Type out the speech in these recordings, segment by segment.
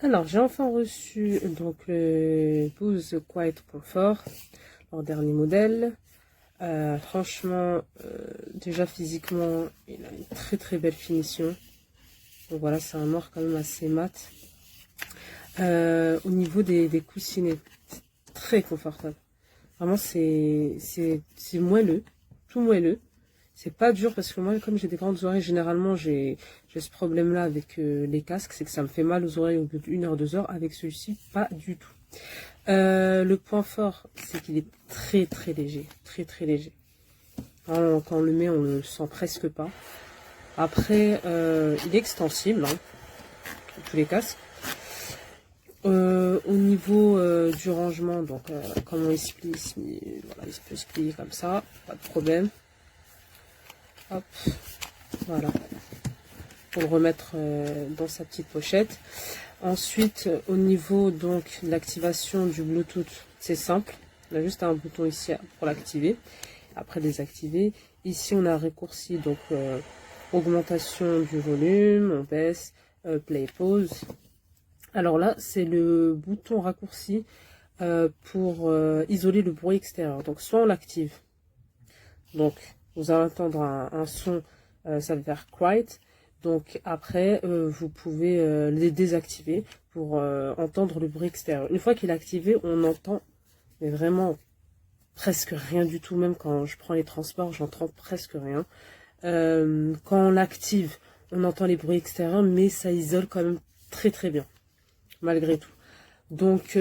Alors, j'ai enfin reçu donc le Bose Quiet Comfort, leur dernier modèle. Franchement, déjà physiquement, il a une très très belle finition. Donc voilà, c'est un noir quand même assez mat. Au niveau des coussinets, c'est très confortable. Vraiment, c'est moelleux, tout moelleux. C'est pas dur parce que moi, comme j'ai des grandes oreilles, généralement, j'ai ce problème-là avec les casques, c'est que ça me fait mal aux oreilles au bout d'une heure, 2 heures. Avec celui-ci, pas du tout. Le point fort, c'est qu'il est très très léger, très très léger. Quand on le met, on le sent presque pas. Après, il est extensible, hein, tous les casques. Au niveau du rangement, donc comment il se plie, voilà, il peut se plier comme ça, pas de problème. Hop, voilà, pour le remettre dans sa petite pochette. Ensuite, au niveau donc de l'activation du Bluetooth, c'est simple. On a juste un bouton ici pour l'activer. Après désactiver. Ici, on a un raccourci, donc augmentation du volume, on baisse, play, pause. Alors là, c'est le bouton raccourci pour isoler le bruit extérieur. Donc, soit on l'active. Donc, vous allez entendre un son, ça va faire quiet. Donc, après, vous pouvez les désactiver pour entendre le bruit extérieur. Une fois qu'il est activé, on entend, mais vraiment presque rien du tout. Même quand je prends les transports, j'entends presque rien. Quand on l'active, on entend les bruits extérieurs, mais ça isole quand même très très bien, malgré tout. Donc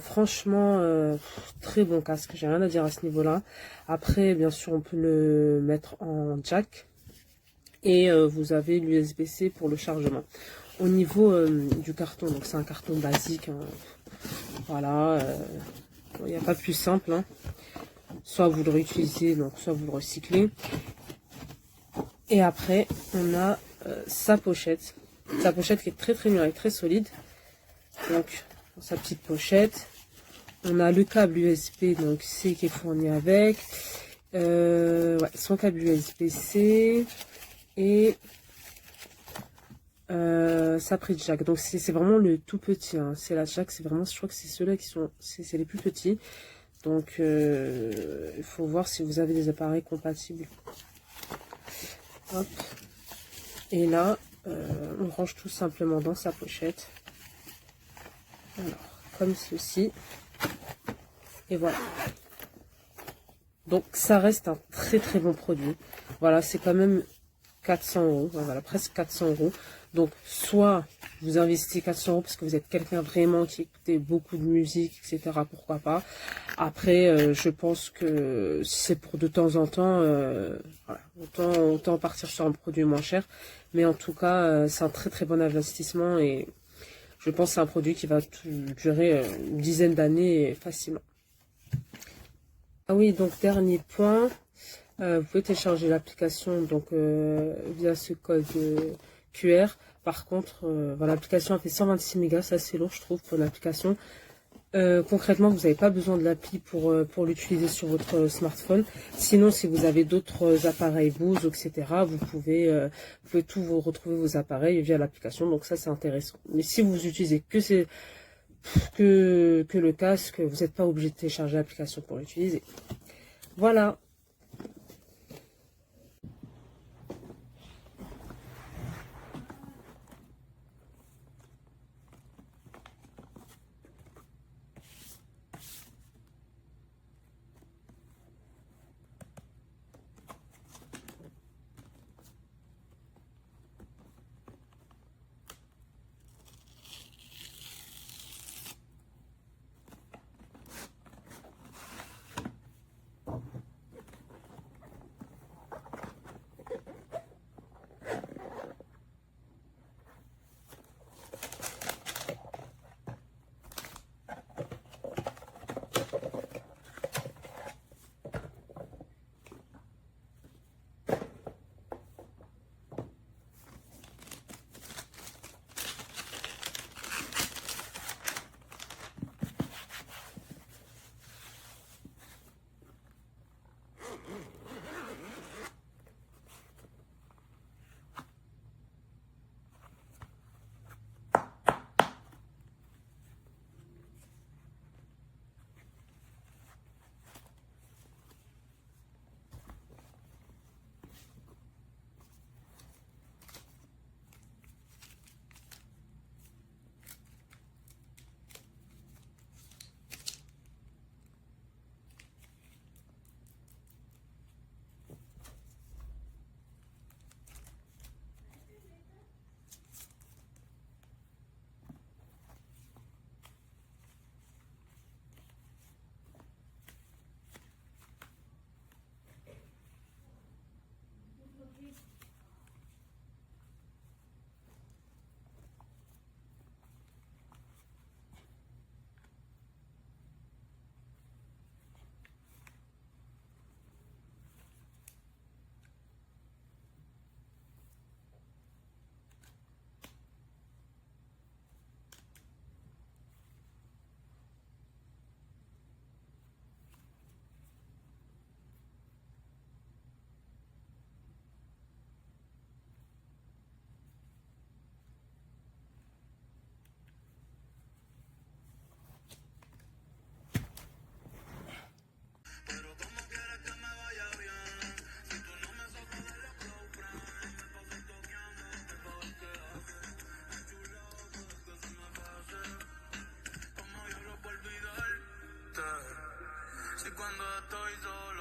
franchement, très bon casque, j'ai rien à dire à ce niveau-là. Après, bien sûr, on peut le mettre en jack. Et vous avez l'USB-C pour le chargement. Au niveau du carton, donc c'est un carton basique. Hein, voilà, il n'y a pas plus simple. Hein. Soit vous le réutilisez, donc soit vous le recyclez. Et après, on a sa pochette. Sa pochette qui est très très mûre et très solide. Donc, dans sa petite pochette. On a le câble USB, donc C qui est fourni avec. Ouais, son câble USB-C. Et sa prise jack. Donc, c'est vraiment le tout petit. Hein. C'est la jack, c'est vraiment, je crois que c'est ceux-là qui sont, c'est les plus petits. Donc, il faut voir si vous avez des appareils compatibles. Hop. Et là, on range tout simplement dans sa pochette. Alors, comme ceci. Et voilà. Donc, ça reste un très très bon produit. Voilà, c'est quand même 400 €. Voilà, presque 400 €. Donc, soit vous investissez 400 € parce que vous êtes quelqu'un vraiment qui écoutez beaucoup de musique, etc. Pourquoi pas. Après, je pense que si c'est pour de temps en temps, voilà, autant partir sur un produit moins cher. Mais en tout cas, c'est un très très bon investissement et je pense que c'est un produit qui va durer une dizaine d'années facilement. Ah oui, donc dernier point, vous pouvez télécharger l'application donc via ce code QR. Par contre, voilà, l'application a fait 126 mégas, c'est assez lourd je trouve pour une application. Concrètement, vous n'avez pas besoin de l'appli pour l'utiliser sur votre smartphone. Sinon, si vous avez d'autres appareils Bose, etc., vous pouvez tout vous retrouver vos appareils via l'application. Donc ça, c'est intéressant. Mais si vous utilisez que le casque, vous n'êtes pas obligé de télécharger l'application pour l'utiliser. Voilà. cuando estoy solo.